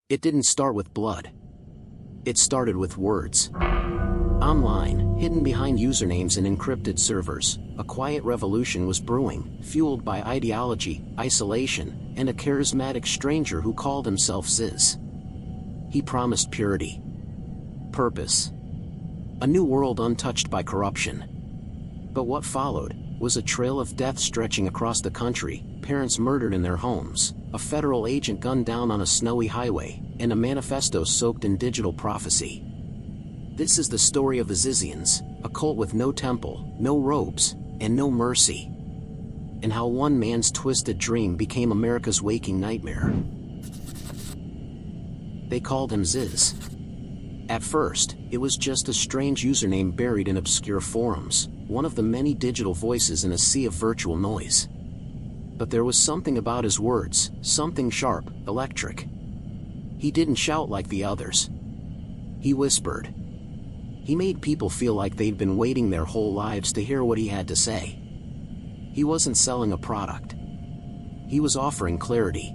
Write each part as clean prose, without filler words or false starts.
It didn't start with blood. It started with words. Online, hidden behind usernames and encrypted servers, a quiet revolution was brewing, fueled by ideology, isolation, and a charismatic stranger who called himself Ziz. He promised purity, purpose, a new world untouched by corruption. But what followed was a trail of death stretching across the country, parents murdered in their homes, a federal agent gunned down on a snowy highway, and a manifesto soaked in digital prophecy. This is the story of the Zizians, a cult with no temple, no robes, and no mercy. And how one man's twisted dream became America's waking nightmare. They called him Ziz. At first, it was just a strange username buried in obscure forums, one of the many digital voices in a sea of virtual noise. But there was something about his words, something sharp, electric. He didn't shout like the others. He whispered. He made people feel like they'd been waiting their whole lives to hear what he had to say. He wasn't selling a product. He was offering clarity.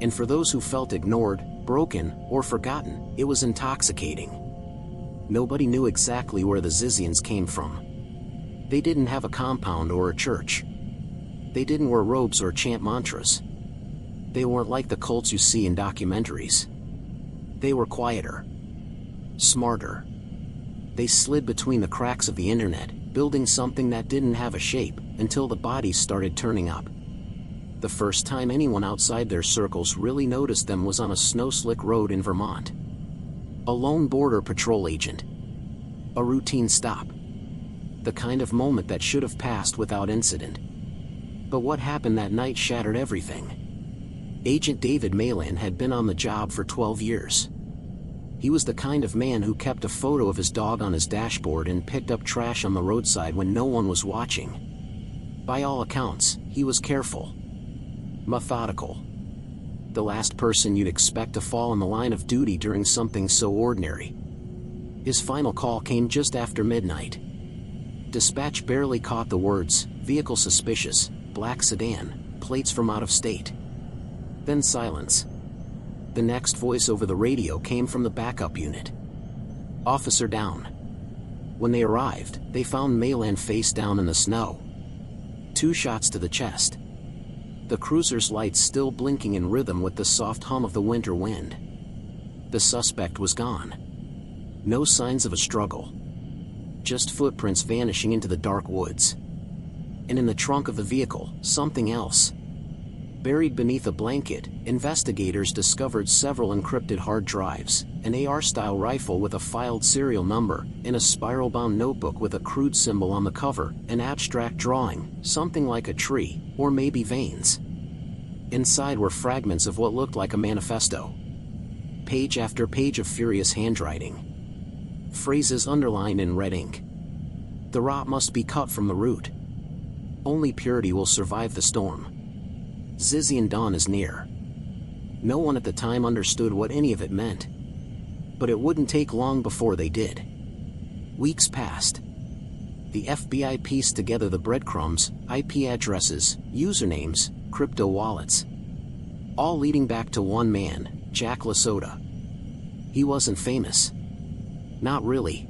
And for those who felt ignored, broken, or forgotten, it was intoxicating. Nobody knew exactly where the Zizians came from. They didn't have a compound or a church. They didn't wear robes or chant mantras. They weren't like the cults you see in documentaries. They were quieter, smarter. They slid between the cracks of the internet, building something that didn't have a shape, until the bodies started turning up. The first time anyone outside their circles really noticed them was on a snow-slick road in Vermont. A lone border patrol agent. A routine stop. The kind of moment that should have passed without incident. But what happened that night shattered everything. Agent David Malan had been on the job for 12 years. He was the kind of man who kept a photo of his dog on his dashboard and picked up trash on the roadside when no one was watching. By all accounts, he was careful, methodical. The last person you'd expect to fall in the line of duty during something so ordinary. His final call came just after midnight. Dispatch barely caught the words, "Vehicle suspicious, black sedan, plates from out of state." Then silence. The next voice over the radio came from the backup unit. "Officer down." When they arrived, they found Malan face down in the snow. 2 shots to the chest. The cruiser's lights still blinking in rhythm with the soft hum of the winter wind. The suspect was gone. No signs of a struggle. Just footprints vanishing into the dark woods. And in the trunk of the vehicle, something else. Buried beneath a blanket, investigators discovered several encrypted hard drives, an AR-style rifle with a filed serial number, and a spiral-bound notebook with a crude symbol on the cover, an abstract drawing, something like a tree, or maybe veins. Inside were fragments of what looked like a manifesto. Page after page of furious handwriting. Phrases underlined in red ink. The rot must be cut from the root. Only purity will survive the storm. Zizian dawn is near. No one at the time understood what any of it meant. But it wouldn't take long before they did. Weeks passed. The FBI pieced together the breadcrumbs, IP addresses, usernames, crypto wallets. All leading back to one man, Jack LaSota. He wasn't famous. Not really.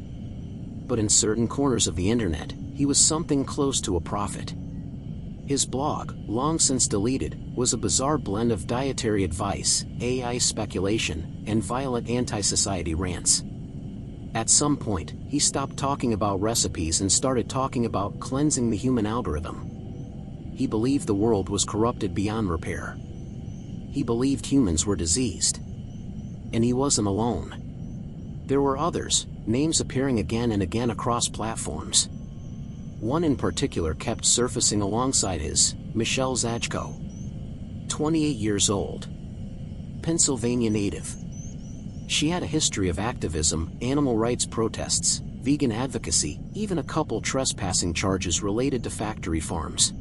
But in certain corners of the internet, he was something close to a prophet. His blog, long since deleted, was a bizarre blend of dietary advice, AI speculation, and violent anti-society rants. At some point, he stopped talking about recipes and started talking about cleansing the human algorithm. He believed the world was corrupted beyond repair. He believed humans were diseased. And he wasn't alone. There were others, names appearing again and again across platforms. One in particular kept surfacing alongside his, Michelle Zajko. 28 years old. Pennsylvania native. She had a history of activism, animal rights protests, vegan advocacy, even a couple trespassing charges related to factory farms.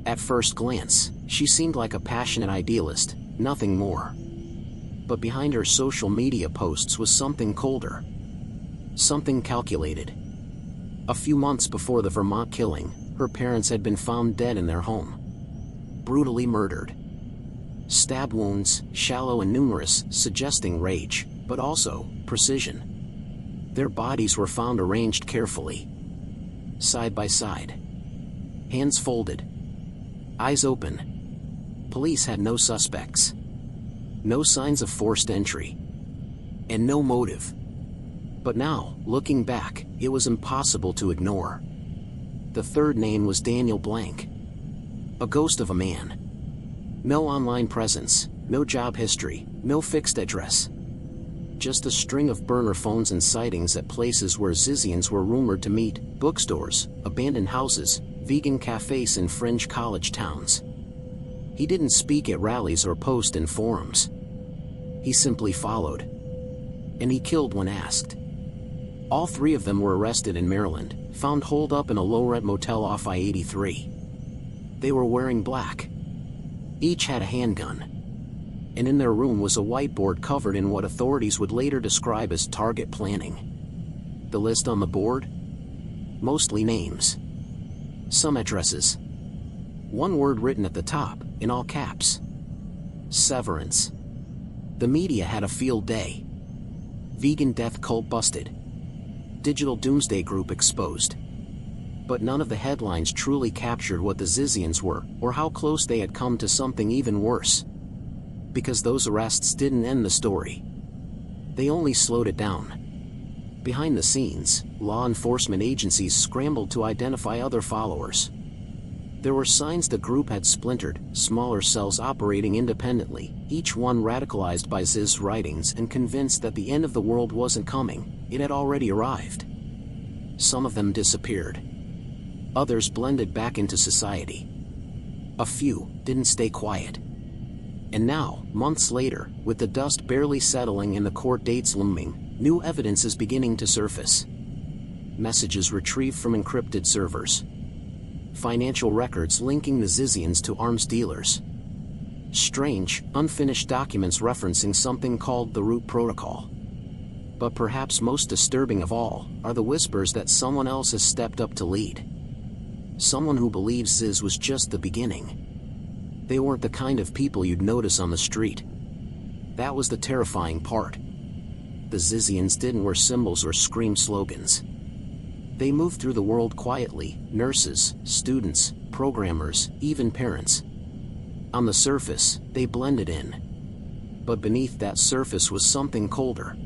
At first glance, she seemed like a passionate idealist, nothing more. But behind her social media posts was something colder. Something calculated. A few months before the Vermont killing, her parents had been found dead in their home. Brutally murdered. Stab wounds, shallow and numerous, suggesting rage, but also precision. Their bodies were found arranged carefully, side by side, hands folded, eyes open. Police had no suspects, no signs of forced entry, and no motive. But now, looking back, it was impossible to ignore. The third name was Daniel Blank. A ghost of a man. No online presence, no job history, no fixed address. Just a string of burner phones and sightings at places where Zizians were rumored to meet: bookstores, abandoned houses, vegan cafes in fringe college towns. He didn't speak at rallies or post in forums. He simply followed. And he killed when asked. All three of them were arrested in Maryland, found holed up in a low-rent motel off I-83. They were wearing black. Each had a handgun. And in their room was a whiteboard covered in what authorities would later describe as target planning. The list on the board? Mostly names. Some addresses. One word written at the top, in all caps. Severance. The media had a field day. Vegan death cult busted. Digital doomsday group exposed. But none of the headlines truly captured what the Zizians were, or how close they had come to something even worse. Because those arrests didn't end the story. They only slowed it down. Behind the scenes, law enforcement agencies scrambled to identify other followers. There were signs the group had splintered, smaller cells operating independently, each one radicalized by Ziz's writings and convinced that the end of the world wasn't coming, it had already arrived. Some of them disappeared. Others blended back into society. A few didn't stay quiet. And now, months later, with the dust barely settling and the court dates looming, new evidence is beginning to surface. Messages retrieved from encrypted servers. Financial records linking the Zizians to arms dealers. Strange, unfinished documents referencing something called the Root Protocol. But perhaps most disturbing of all, are the whispers that someone else has stepped up to lead. Someone who believes Ziz was just the beginning. They weren't the kind of people you'd notice on the street. That was the terrifying part. The Zizians didn't wear symbols or scream slogans. They moved through the world quietly: nurses, students, programmers, even parents. On the surface, they blended in. But beneath that surface was something colder.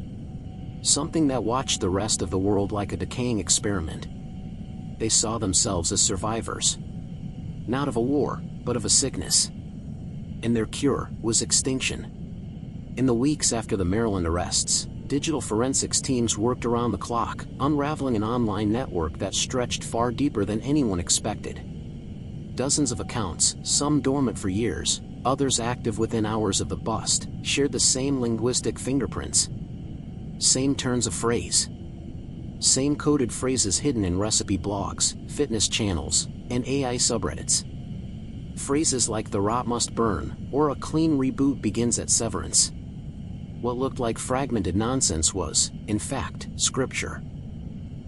Something that watched the rest of the world like a decaying experiment. They saw themselves as survivors. Not of a war, but of a sickness. And their cure was extinction. In the weeks after the Maryland arrests, digital forensics teams worked around the clock, unraveling an online network that stretched far deeper than anyone expected. Dozens of accounts, some dormant for years, others active within hours of the bust, shared the same linguistic fingerprints. Same turns of phrase. Same coded phrases hidden in recipe blogs, fitness channels, and AI subreddits. Phrases like "the rot must burn," or "a clean reboot begins at severance." What looked like fragmented nonsense was, in fact, scripture.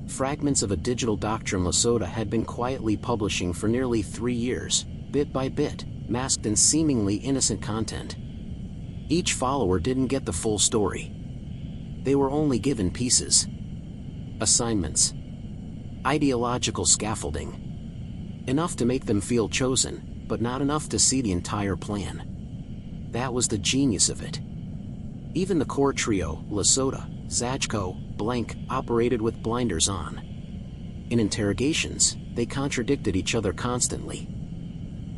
Fragments of a digital doctrine LaSota had been quietly publishing for nearly 3 years, bit by bit, masked in seemingly innocent content. Each follower didn't get the full story. They were only given pieces. Assignments. Ideological scaffolding. Enough to make them feel chosen, but not enough to see the entire plan. That was the genius of it. Even the core trio, LaSota, Zajko, Blank, operated with blinders on. In interrogations, they contradicted each other constantly.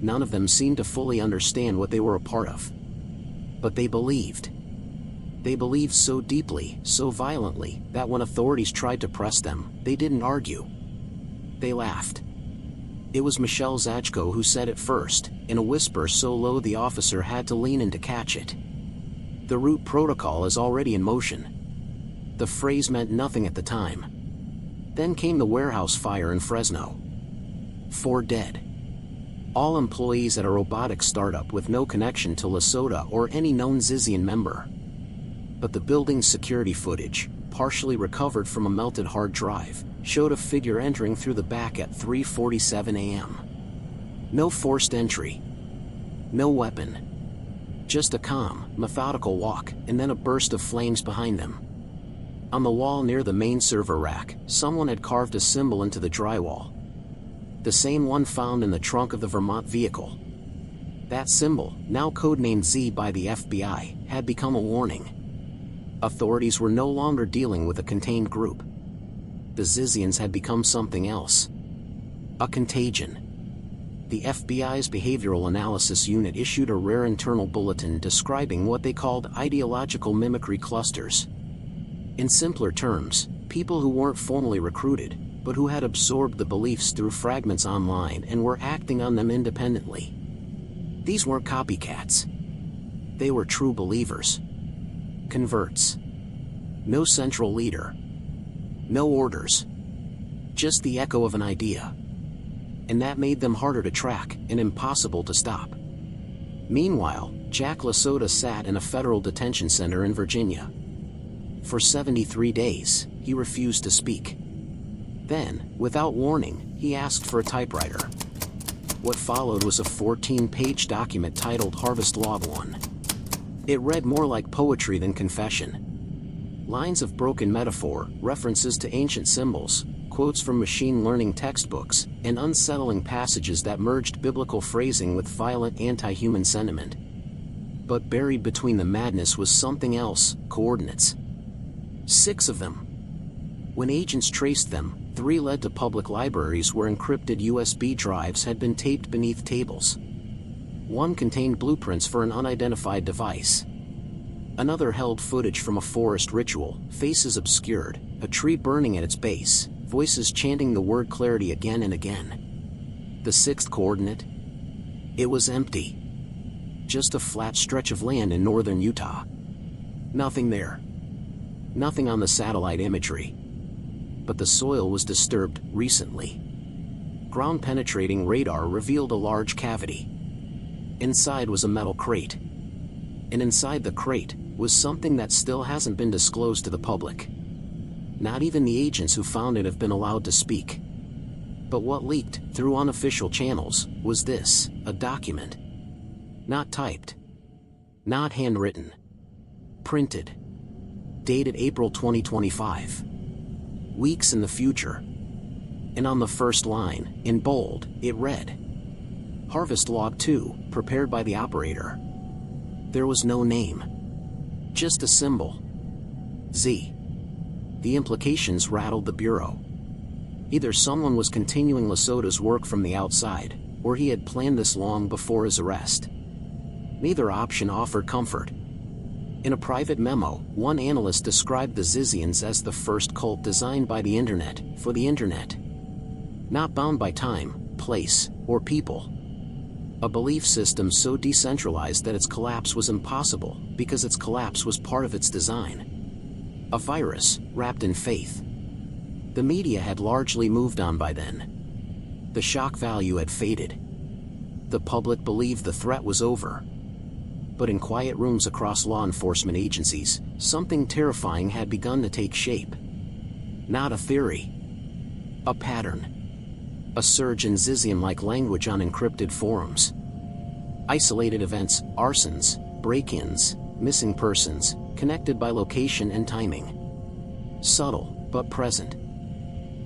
None of them seemed to fully understand what they were a part of. But they believed. They believed so deeply, so violently, that when authorities tried to press them, they didn't argue. They laughed. It was Michelle Zajko who said it first, in a whisper so low the officer had to lean in to catch it. "The Root Protocol is already in motion." The phrase meant nothing at the time. Then came the warehouse fire in Fresno. 4 dead. All employees at a robotics startup with no connection to LaSota or any known Zizian member. But the building's security footage, partially recovered from a melted hard drive, showed a figure entering through the back at 3:47 a.m. No forced entry. No weapon. Just a calm, methodical walk, and then a burst of flames behind them. On the wall near the main server rack, someone had carved a symbol into the drywall. The same one found in the trunk of the Vermont vehicle. That symbol, now codenamed Z by the FBI, had become a warning. Authorities were no longer dealing with a contained group. The Zizians had become something else. A contagion. The FBI's Behavioral Analysis Unit issued a rare internal bulletin describing what they called ideological mimicry clusters. In simpler terms, people who weren't formally recruited, but who had absorbed the beliefs through fragments online and were acting on them independently. These weren't copycats. They were true believers. Converts. No central leader. No orders. Just the echo of an idea. And that made them harder to track and impossible to stop. Meanwhile, Jack LaSota sat in a federal detention center in Virginia. For 73 days, he refused to speak. Then, without warning, he asked for a typewriter. What followed was a 14-page document titled Harvest Log 1. It read more like poetry than confession. Lines of broken metaphor, references to ancient symbols, quotes from machine learning textbooks, and unsettling passages that merged biblical phrasing with violent anti-human sentiment. But buried between the madness was something else: coordinates. 6 of them. When agents traced them, 3 led to public libraries where encrypted USB drives had been taped beneath tables. 1 contained blueprints for an unidentified device. Another held footage from a forest ritual, faces obscured, a tree burning at its base, voices chanting the word clarity again and again. The 6th coordinate? It was empty. Just a flat stretch of land in northern Utah. Nothing there. Nothing on the satellite imagery. But the soil was disturbed recently. Ground-penetrating radar revealed a large cavity. Inside was a metal crate. And inside the crate was something that still hasn't been disclosed to the public. Not even the agents who found it have been allowed to speak. But what leaked through unofficial channels was this: a document. Not typed. Not handwritten. Printed. Dated April 2025. Weeks in the future. And on the first line, in bold, it read: Harvest Log 2, prepared by the operator. There was no name. Just a symbol. Z. The implications rattled the Bureau. Either someone was continuing LaSota's work from the outside, or he had planned this long before his arrest. Neither option offered comfort. In a private memo, one analyst described the Zizians as the first cult designed by the internet, for the internet. Not bound by time, place, or people. A belief system so decentralized that its collapse was impossible, because its collapse was part of its design. A virus, wrapped in faith. The media had largely moved on by then. The shock value had faded. The public believed the threat was over. But in quiet rooms across law enforcement agencies, something terrifying had begun to take shape. Not a theory. A pattern. A surge in Zizian-like language on encrypted forums. Isolated events, arsons, break-ins, missing persons, connected by location and timing. Subtle, but present.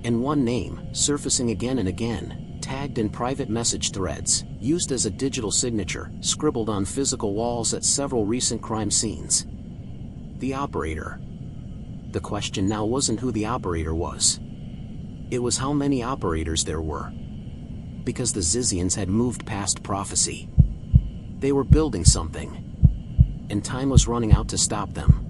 And one name, surfacing again and again, tagged in private message threads, used as a digital signature, scribbled on physical walls at several recent crime scenes. The operator. The question now wasn't who the operator was. It was how many operators there were. Because the Zizians had moved past prophecy. They were building something. And time was running out to stop them.